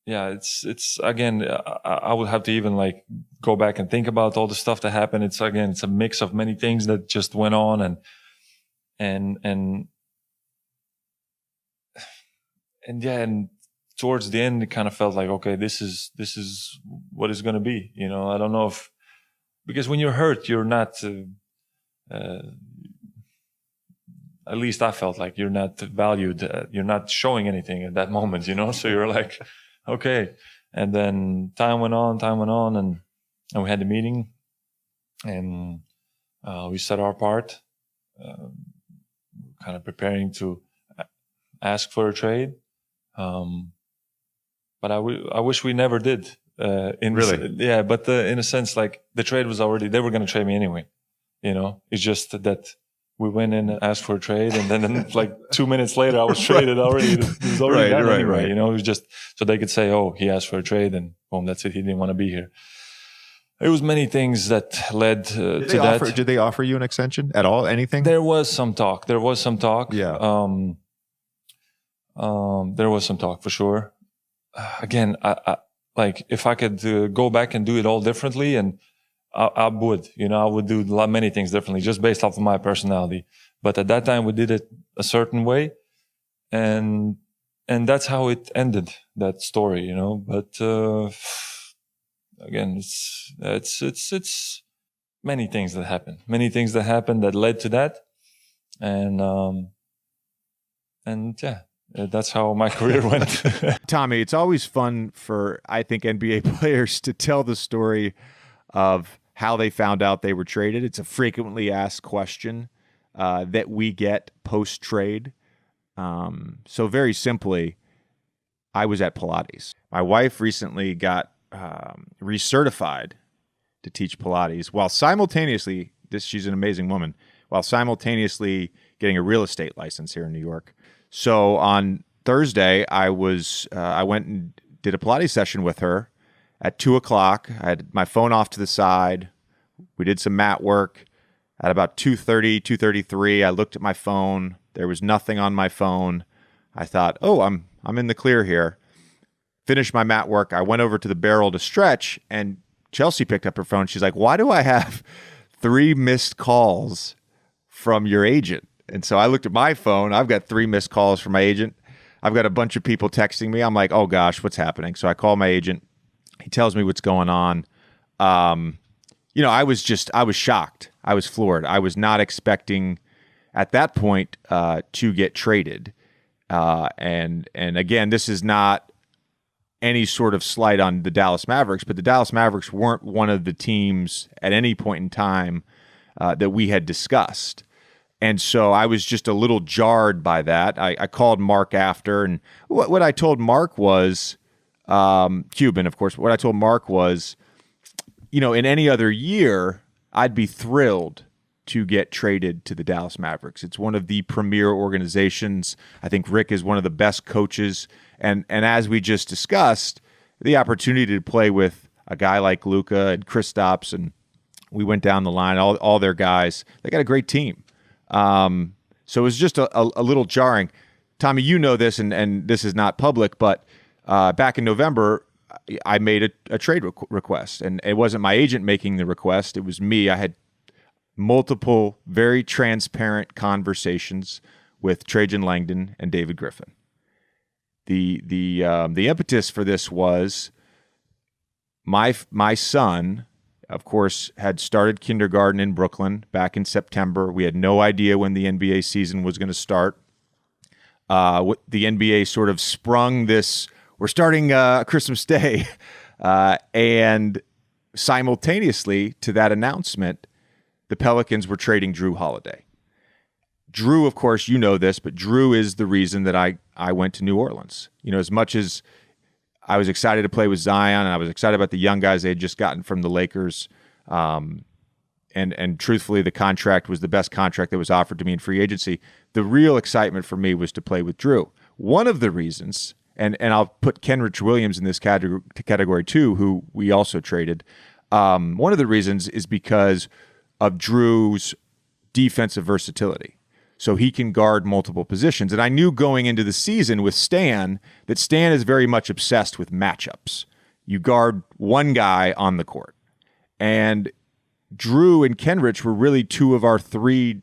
Speaker 7: It's again, I would have to even like go back and think about all the stuff that happened. It's a mix of many things that just went on, and towards the end, it kind of felt like, okay, this is what it's going to be. You know, I don't know because when you're hurt, you're not. At least I felt like you're not valued. You're not showing anything at that moment, you know? So you're like, okay. And then time went on, and we had the meeting, and we set our part, kind of preparing to ask for a trade. But I wish we never did.
Speaker 1: Really?
Speaker 7: Yeah, but in a sense, like the trade was already, they were going to trade me anyway. You know, it's just that we went in and asked for a trade, and then like 2 minutes later, I was traded already. It was already done anyway. You know, it was just so they could say, "Oh, he asked for a trade," and boom, that's it. He didn't want to be here. It was many things that led to that.
Speaker 1: Did they offer you an extension at all? Anything?
Speaker 7: There was some talk. Yeah. There was some talk for sure. Again, I like if I could go back and do it all differently, and I would, you know, I would do many things differently just based off of my personality. But at that time, we did it a certain way, and that's how it ended, that story, you know. But again, it's many things that happened that led to that, and yeah. That's how my career went.
Speaker 1: Tommy, it's always fun for, I think, NBA players to tell the story of how they found out they were traded. It's a frequently asked question that we get post-trade. So very simply, I was at Pilates. My wife recently got recertified to teach Pilates while simultaneously, she's an amazing woman, while simultaneously getting a real estate license here in New York. So on Thursday, I went and did a Pilates session with her at 2:00. I had my phone off to the side. We did some mat work. At about 2:30, 2:33, I looked at my phone. There was nothing on my phone. I thought, oh, I'm in the clear here. Finished my mat work. I went over to the barrel to stretch, and Chelsea picked up her phone. She's like, why do I have 3 missed calls from your agent? And so I looked at my phone. I've got 3 missed calls from my agent. I've got a bunch of people texting me. I'm like, oh gosh, what's happening? So I call my agent. He tells me what's going on. You know, I was shocked. I was floored. I was not expecting at that point to get traded. And again, this is not any sort of slight on the Dallas Mavericks, but the Dallas Mavericks weren't one of the teams at any point in time that we had discussed. And so I was just a little jarred by that. I called Mark after, and what I told Mark was, Cuban, of course, what I told Mark was, you know, in any other year, I'd be thrilled to get traded to the Dallas Mavericks. It's one of the premier organizations. I think Rick is one of the best coaches. And as we just discussed, the opportunity to play with a guy like Luka and Kristaps, and we went down the line, all their guys, they got a great team. So it was just a little jarring. Tommy, you know this, and this is not public, but back in November, I made a trade request, and it wasn't my agent making the request. It was me. I had multiple very transparent conversations with Trajan Langdon and David Griffin. The impetus for this was my son, of course, had started kindergarten in Brooklyn back in September. We had no idea when the NBA season was going to start. The NBA sort of sprung this, we're starting Christmas Day. And simultaneously to that announcement, the Pelicans were trading Jrue Holiday. Jrue, of course, you know this, but Jrue is the reason that I went to New Orleans. You know, as much as I was excited to play with Zion, and I was excited about the young guys they had just gotten from the Lakers. And truthfully, the contract was the best contract that was offered to me in free agency. The real excitement for me was to play with Jrue. One of the reasons, and I'll put Kenrich Williams in this category too, who we also traded. One of the reasons is because of Jrue's defensive versatility. So he can guard multiple positions. And I knew going into the season with Stan that Stan is very much obsessed with matchups. You guard one guy on the court. And Jrue and Kenrich were really two of our three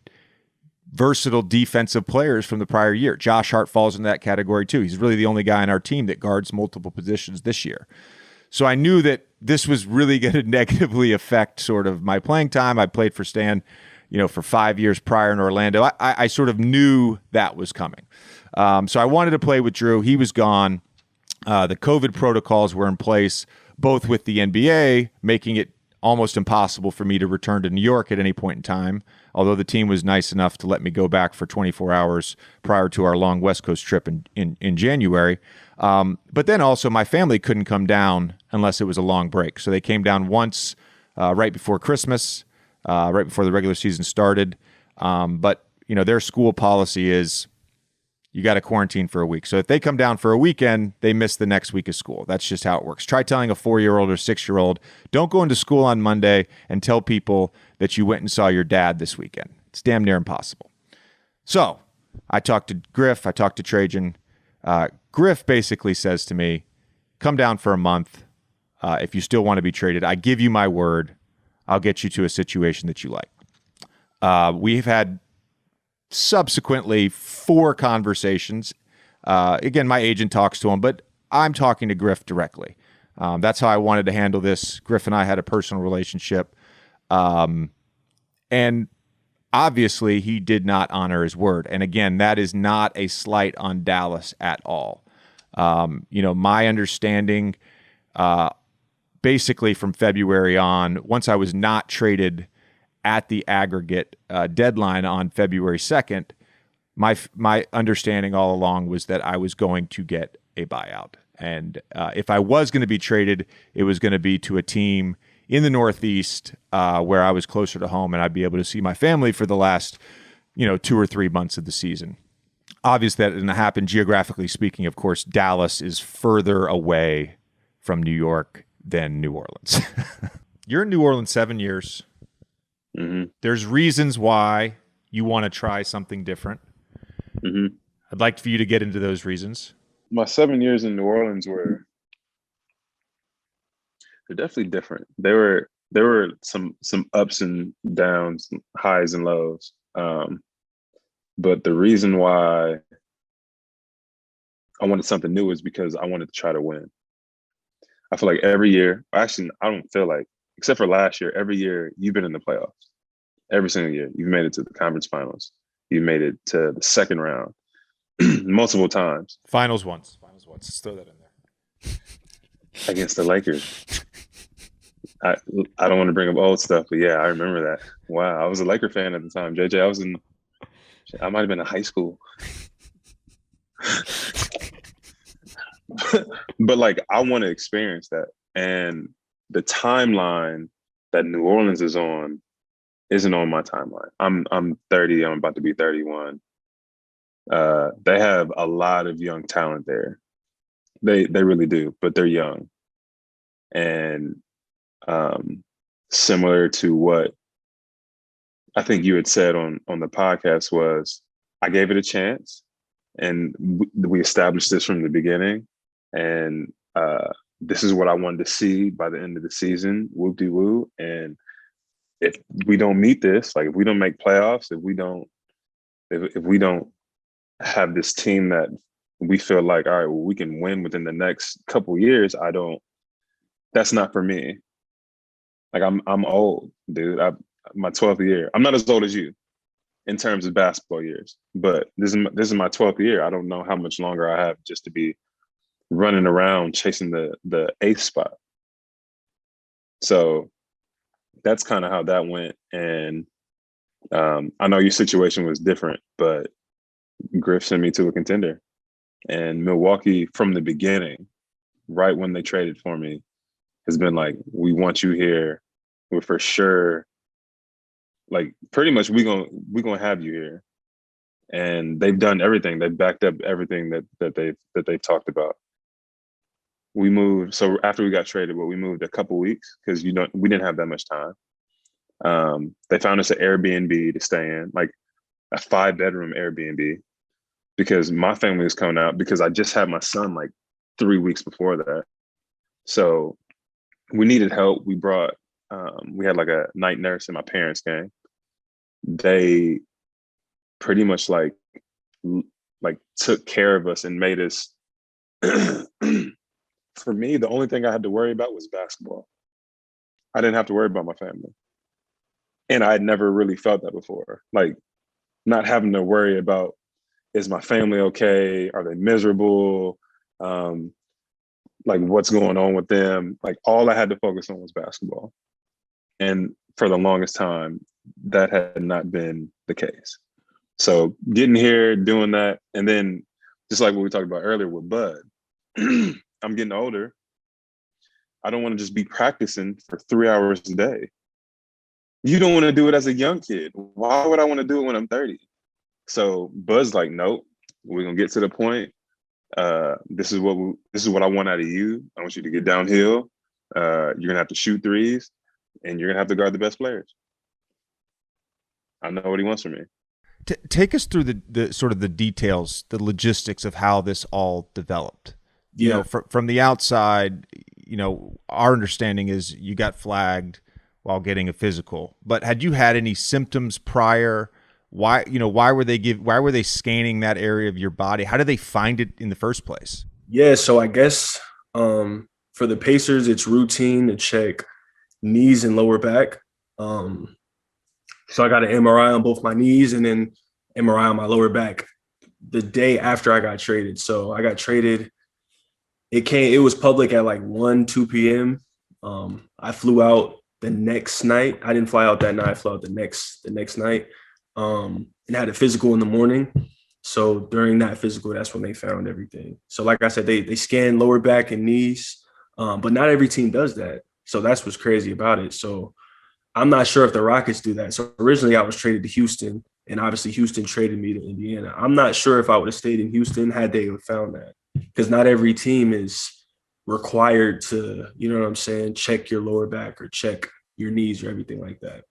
Speaker 1: versatile defensive players from the prior year. Josh Hart falls in that category too. He's really the only guy on our team that guards multiple positions this year. So I knew that this was really going to negatively affect sort of my playing time. I played for Stan, for 5 years prior in Orlando. I sort of knew that was coming. So I wanted to play with Jrue. He was gone. The COVID protocols were in place, both with the NBA, making it almost impossible for me to return to New York at any point in time, although the team was nice enough to let me go back for 24 hours prior to our long West Coast trip in January. But then also my family couldn't come down unless it was a long break. So they came down once right before Christmas, right before the regular season started. But their school policy is you got to quarantine for a week. So if they come down for a weekend, they miss the next week of school. That's just how it works. Try telling a 4-year-old or 6-year-old, don't go into school on Monday and tell people that you went and saw your dad this weekend. It's damn near impossible. So I talked to Griff. I talked to Trajan. Griff basically says to me, come down for a month. If you still want to be traded, I give you my word. I'll get you to a situation that you like. We've had subsequently 4 conversations. Again, my agent talks to him, but I'm talking to Griff directly. That's how I wanted to handle this. Griff and I had a personal relationship. And obviously he did not honor his word. And again, that is not a slight on Dallas at all. My understanding, basically from February on, once I was not traded at the aggregate deadline on February 2nd, my understanding all along was that I was going to get a buyout. And if I was going to be traded, it was going to be to a team in the Northeast where I was closer to home and I'd be able to see my family for the last, 2 or 3 months of the season. Obviously, that didn't happen. Geographically speaking, of course, Dallas is further away from New York than New Orleans. You're in New Orleans 7 years.
Speaker 12: Mm-hmm.
Speaker 1: There's reasons why you want to try something different.
Speaker 12: Mm-hmm.
Speaker 1: I'd like for you to get into those reasons.
Speaker 12: My 7 years in New Orleans they're definitely different. There were some ups and downs, highs and lows. But the reason why I wanted something new is because I wanted to try to win. I feel like every year, actually, I don't feel like, except for last year, every year you've been in the playoffs. Every single year. You've made it to the conference finals. You made it to the second round multiple times.
Speaker 1: Finals once. Let's throw that in there.
Speaker 12: Against the Lakers. I don't want to bring up old stuff, but yeah, I remember that. Wow, I was a Laker fan at the time. JJ, I might have been in high school. But like, I want to experience that. And the timeline that New Orleans is on isn't on my timeline. I'm 30. I'm about to be 31. They have a lot of young talent there. They really do, but they're young. And similar to what I think you had said on the podcast was, I gave it a chance, and we established this from the beginning. And this is what I wanted to see by the end of the season. Whoop-de-woo. And if we don't meet this, like if we don't make playoffs, if we don't have this team that we feel like, all right, well, we can win within the next couple of years, that's not for me. Like I'm old, dude. My 12th year. I'm not as old as you in terms of basketball years, but this is my 12th year. I don't know how much longer I have just to be running around chasing the 8th spot. So that's kind of how that went. And I know your situation was different, but Griff sent me to a contender. And Milwaukee, from the beginning, right when they traded for me, has been like, we want you here. We're for sure, like, pretty much we're gonna have you here. And they've done everything. They've backed up everything that they've talked about. We moved, so after we got traded, we moved a couple weeks because we didn't have that much time. They found us an Airbnb to stay in, like a 5-bedroom Airbnb, because my family was coming out because I just had my son like 3 weeks before that. So we needed help. We brought, we had like a night nurse, and my parents came. They pretty much like took care of us and made us. For me, the only thing I had to worry about was basketball. I didn't have to worry about my family. And I had never really felt that before. Like, not having to worry about, is my family okay? Are they miserable? Like, what's going on with them? Like, all I had to focus on was basketball. And for the longest time, that had not been the case. So getting here, doing that, and then just like what we talked about earlier with Bud, I'm getting older. I don't want to just be practicing for 3 hours a day. You don't want to do it as a young kid. Why would I want to do it when I'm 30? So Bud's like, nope, we're gonna get to the point. This is what I want out of you. I want you to get downhill. You're gonna have to shoot threes, and you're gonna have to guard the best players. I know what he wants from me.
Speaker 1: Take us through the sort of the details, the logistics of how this all developed. You know, from the outside, you know, our understanding is you got flagged while getting a physical. But had you had any symptoms prior? Why were they scanning that area of your body? How did they find it in the first place?
Speaker 18: Yeah, so I guess for the Pacers, it's routine to check knees and lower back. So I got an MRI on both my knees and then MRI on my lower back the day after I got traded. So I got traded. It was public at like 2 p.m. I flew out the next night. I didn't fly out that night. I flew out the next night and had a physical in the morning. So during that physical, that's when they found everything. So like I said, they scan lower back and knees, but not every team does that. So that's what's crazy about it. So I'm not sure if the Rockets do that. So originally I was traded to Houston, and obviously Houston traded me to Indiana. I'm not sure if I would have stayed in Houston had they found that, because not every team is required to, you know what I'm saying, check your lower back or check your knees or everything like that.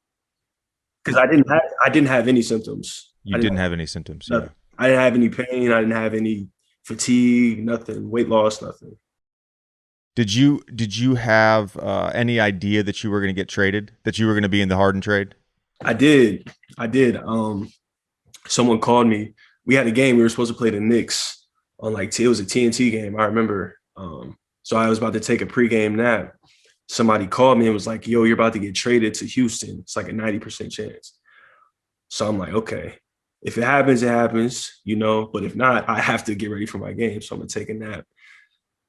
Speaker 18: Because I didn't have any symptoms.
Speaker 1: You didn't have any symptoms.
Speaker 18: Yeah. I didn't have any pain. I didn't have any fatigue, nothing, weight loss, nothing.
Speaker 1: Did you have any idea that you were going to get traded, that you were going to be in the Harden trade?
Speaker 18: I did. Someone called me. We had a game. We were supposed to play the Knicks on it was a TNT game. I remember. So I was about to take a pregame nap. Somebody called me and was like, yo, you're about to get traded to Houston. It's like a 90% chance. So I'm like, okay, if it happens, it happens, you know, but if not, I have to get ready for my game. So I'm going to take a nap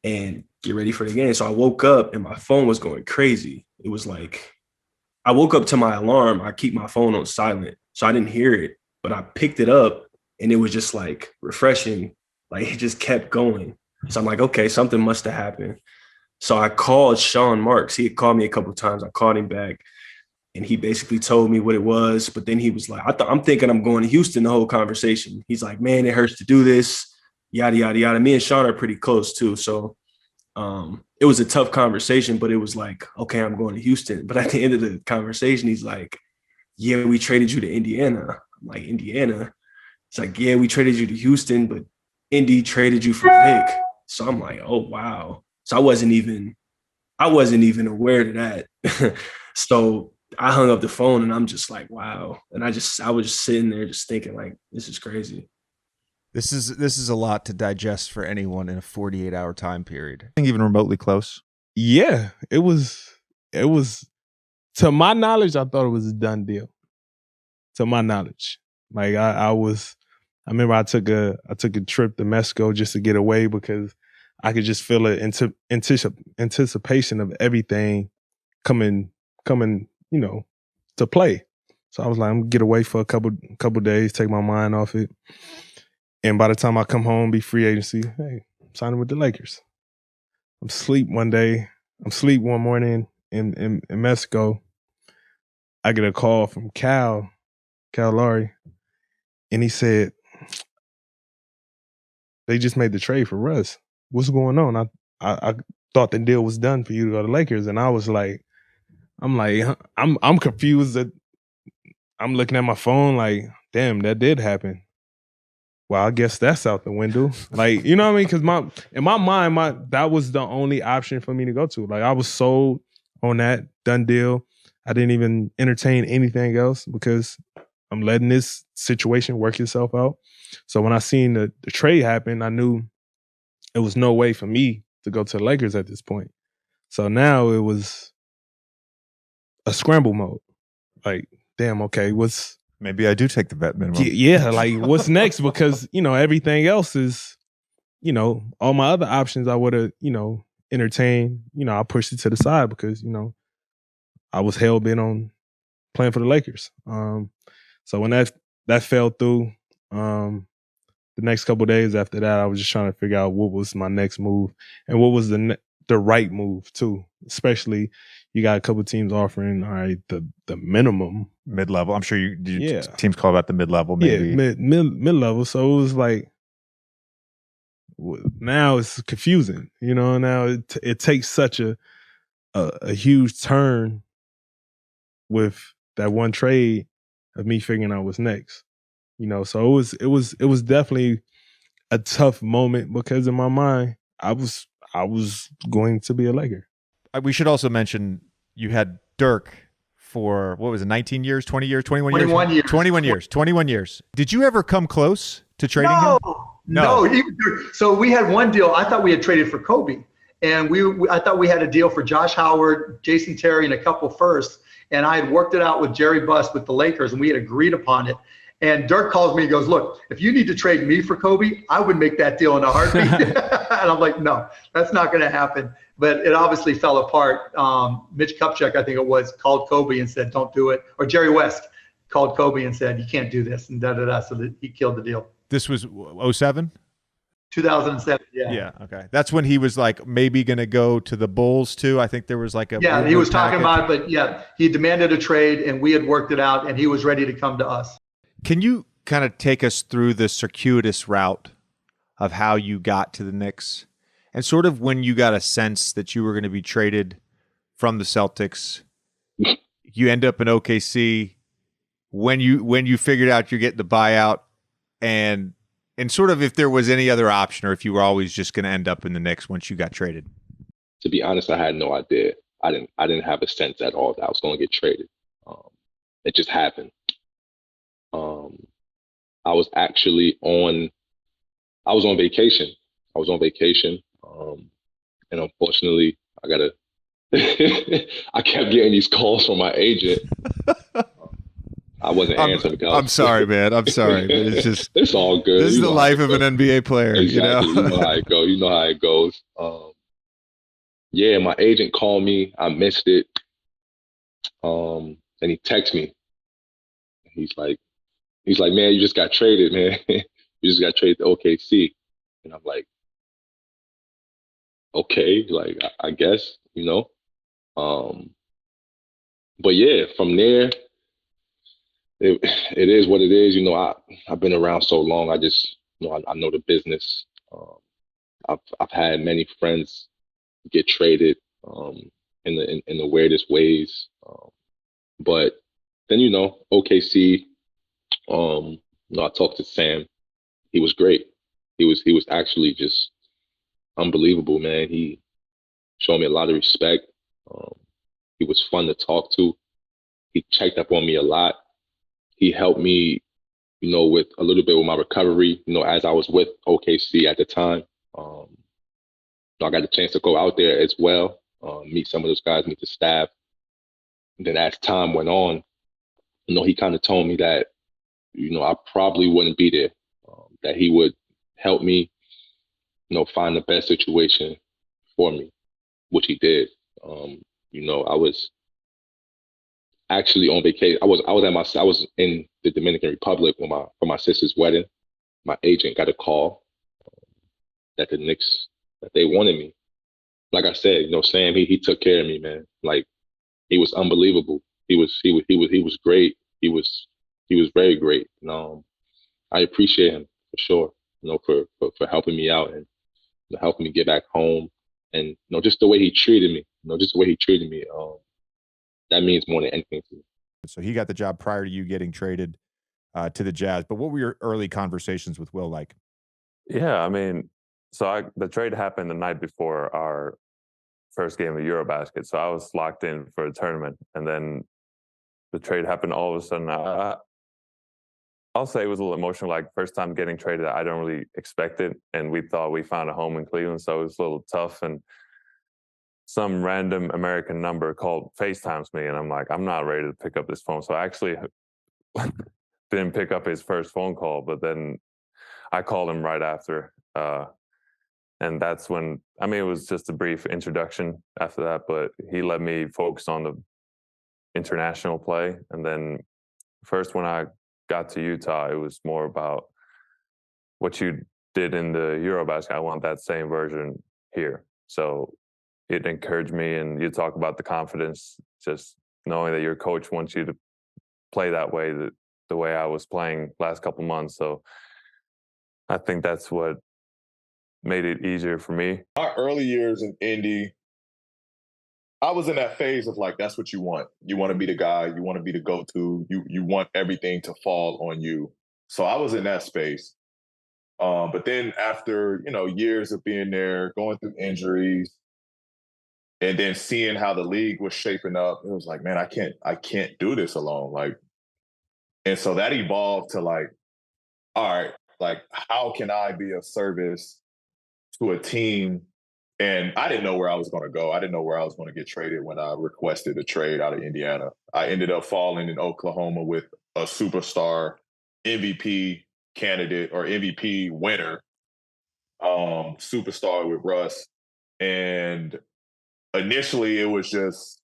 Speaker 18: and get ready for the game. So I woke up and my phone was going crazy. It was like, I woke up to my alarm. I keep my phone on silent, so I didn't hear it, but I picked it up and it was just like refreshing. Like it just kept going. So I'm like, okay, something must have happened. So I called Sean Marks. He had called me a couple of times. I called him back and he basically told me what it was. But then he was like, I'm thinking I'm going to Houston the whole conversation. He's like, man, it hurts to do this, yada, yada, yada. Me and Sean are pretty close too. So it was a tough conversation, but it was like, okay, I'm going to Houston. But at the end of the conversation, he's like, yeah, we traded you to Indiana. I'm like, Indiana? It's like, yeah, we traded you to Houston, but Indy traded you for Vic. So I'm like, oh, wow. So I wasn't even aware of that. So I hung up the phone and I'm just like, wow. And I was just sitting there just thinking like, this is crazy.
Speaker 1: This is a lot to digest for anyone in a 48-hour time period. I think even remotely close.
Speaker 19: Yeah, it was, to my knowledge, I thought it was a done deal. To my knowledge. Like I remember I took a trip to Mexico just to get away because I could just feel it anticipation of everything coming, you know, to play. So I was like, I'm gonna get away for a couple days, take my mind off it. And by the time I come home, be free agency, hey, I'm signing with the Lakers. I'm asleep one morning in Mexico. I get a call from Cal Lauri, and he said, they just made the trade for Russ. What's going on? I thought the deal was done for you to go to Lakers. And I was like, I'm like, I'm confused that I'm looking at my phone like, damn, that did happen. Well, I guess that's out the window. Like, you know what I mean? Because in my mind, that was the only option for me to go to. Like, I was sold on that, done deal. I didn't even entertain anything else because I'm letting this situation work itself out. So when I seen the trade happen, I knew it was no way for me to go to the Lakers at this point. So now it was a scramble mode. Like, damn, okay,
Speaker 1: maybe I do take the vet minimum.
Speaker 19: Yeah, like what's next? Because, everything else is, all my other options I would have, entertained, I pushed it to the side because, I was hell bent on playing for the Lakers. So when that fell through, the next couple of days after that, I was just trying to figure out what was my next move and what was the right move too. Especially, you got a couple of teams offering, all right, the minimum
Speaker 1: mid-level. I'm sure teams call that the mid-level, maybe.
Speaker 19: Yeah, mid-level. So it was like, now it's confusing. Now it takes such a huge turn with that one trade of me figuring out what's next. So it was definitely a tough moment because in my mind, I was going to be a Laker.
Speaker 1: We should also mention you had Dirk for, what was it, 19 years, 20 years, 21 years? 21 years. Did you ever come close to trading him?
Speaker 8: No. So we had one deal. I thought we had traded for Kobe. And I thought we had a deal for Josh Howard, Jason Terry, and a couple firsts. And I had worked it out with Jerry Buss with the Lakers, and we had agreed upon it. And Dirk calls me and goes, look, if you need to trade me for Kobe, I would make that deal in a heartbeat. And I'm like, no, that's not going to happen. But it obviously fell apart. Mitch Kupchak, I think it was, called Kobe and said, don't do it. Or Jerry West called Kobe and said, you can't do this, and da-da-da. So that he killed the deal.
Speaker 1: This was 07?
Speaker 8: 2007, yeah.
Speaker 1: Yeah, okay. That's when he was like maybe going to go to the Bulls too. I think there was like a...
Speaker 8: Yeah, he was talking about it, but yeah, he demanded a trade and we had worked it out and he was ready to come to us.
Speaker 1: Can you kind of take us through the circuitous route of how you got to the Knicks and sort of when you got a sense that you were going to be traded from the Celtics? You end up in OKC when you figured out you're getting the buyout and sort of if there was any other option or if you were always just going to end up in the Knicks once you got traded.
Speaker 6: To be honest, I had no idea. I didn't have a sense at all that I was going to get traded. It just happened. I was actually on vacation. And unfortunately, I kept getting these calls from my agent. I wasn't answering.
Speaker 1: I'm sorry, man. I'm sorry. But it's just
Speaker 6: it's all good.
Speaker 1: This is the life of an NBA player.
Speaker 6: Exactly. You know how it goes. Yeah, my agent called me. I missed it. And he texted me. He's like, man, you just got traded, man. You just got traded to OKC. And I'm like, okay, like I guess, But yeah, from there, it is what it is. I've been around so long. I just, I know the business. I've had many friends get traded in the weirdest ways. But then, OKC, I talked to Sam. He was great. He was actually just unbelievable, man. He showed me a lot of respect. He was fun to talk to. He checked up on me a lot. He helped me, with a little bit with my recovery, as I was with OKC at the time. I got the chance to go out there as well, meet some of those guys, meet the staff. And then as time went on, he kind of told me that, I probably wouldn't be there, that he would help me, find the best situation for me, which he did. I was actually on vacation. I was in the Dominican Republic for my sister's wedding. My agent got a call that the Knicks, that they wanted me. Like I said, Sam, he took care of me, man. Like, he was unbelievable. He was great. He was very great. I appreciate him for sure, for helping me out and helping me get back home. And, just the way he treated me, that means more than anything to me.
Speaker 1: So he got the job prior to you getting traded to the Jazz. But what were your early conversations with Will like?
Speaker 2: Yeah, I mean, the trade happened the night before our first game of Eurobasket. So I was locked in for a tournament. And then the trade happened all of a sudden. I'll say it was a little emotional, like first time getting traded. I don't really expect it. And we thought we found a home in Cleveland. So it was a little tough. And some random American number called FaceTimes me. And I'm like, I'm not ready to pick up this phone. So I actually didn't pick up his first phone call, but then I called him right after. And that's when, I mean, it was just a brief introduction after that, but he let me focus on the international play. And then first, when I got to Utah, it was more about what you did in the Eurobasket. I want that same version here. So it encouraged me, and you talk about the confidence, just knowing that your coach wants you to play that way, the way I was playing last couple months. So I think that's what made it easier for me.
Speaker 20: Our early years in Indy, I was in that phase of like, that's what you want. You want to be the guy. You want to be the go-to. You want everything to fall on you. So I was in that space. But then after, years of being there, going through injuries, and then seeing how the league was shaping up, it was like, man, I can't do this alone. Like, and so that evolved to like, all right, like, how can I be of service to a team? And I didn't know where I was going to go. I didn't know where I was going to get traded when I requested a trade out of Indiana. I ended up falling in Oklahoma with a superstar MVP candidate or MVP winner, superstar with Russ. And initially it was just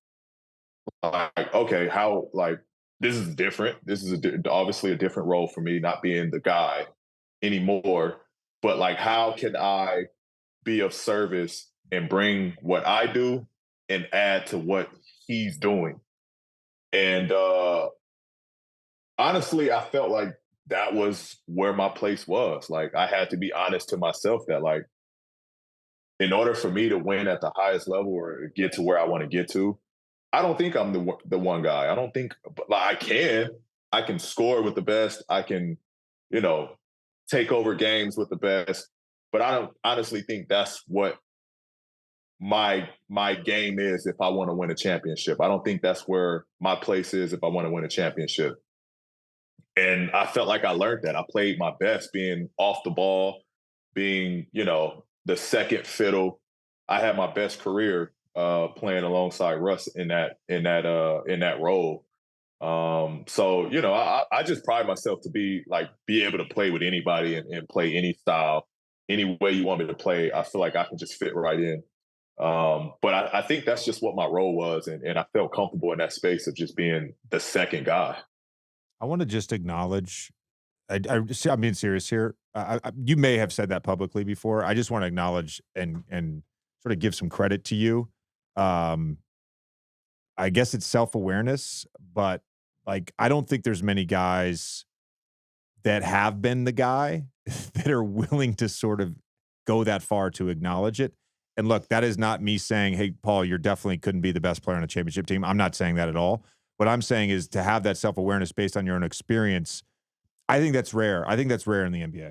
Speaker 20: like, okay, how, like, this is different. This is obviously a different role for me, not being the guy anymore. But like, how can I be of service and bring what I do and add to what he's doing? And honestly, I felt like that was where my place was. Like, I had to be honest to myself that, like, in order for me to win at the highest level or get to where I want to get to, I don't think I'm the one guy. I don't think, but like, I can score with the best. I can, take over games with the best. But I don't honestly think that's what my game is if I want to win a championship. I don't think that's where my place is if I want to win a championship. And I felt like I learned that. I played my best being off the ball, being, the second fiddle. I had my best career playing alongside Russ in that role. So, I just pride myself to be able to play with anybody and play any style, any way you want me to play. I feel like I can just fit right in. But I think that's just what my role was. And I felt comfortable in that space of just being the second guy.
Speaker 1: I want to just acknowledge, I'm being serious here. You may have said that publicly before. I just want to acknowledge and sort of give some credit to you. I guess it's self-awareness, but like, I don't think there's many guys that have been the guy that are willing to sort of go that far to acknowledge it. And look, that is not me saying, hey, Paul, you definitely couldn't be the best player on a championship team. I'm not saying that at all. What I'm saying is to have that self-awareness based on your own experience, I think that's rare. I think that's rare in the NBA.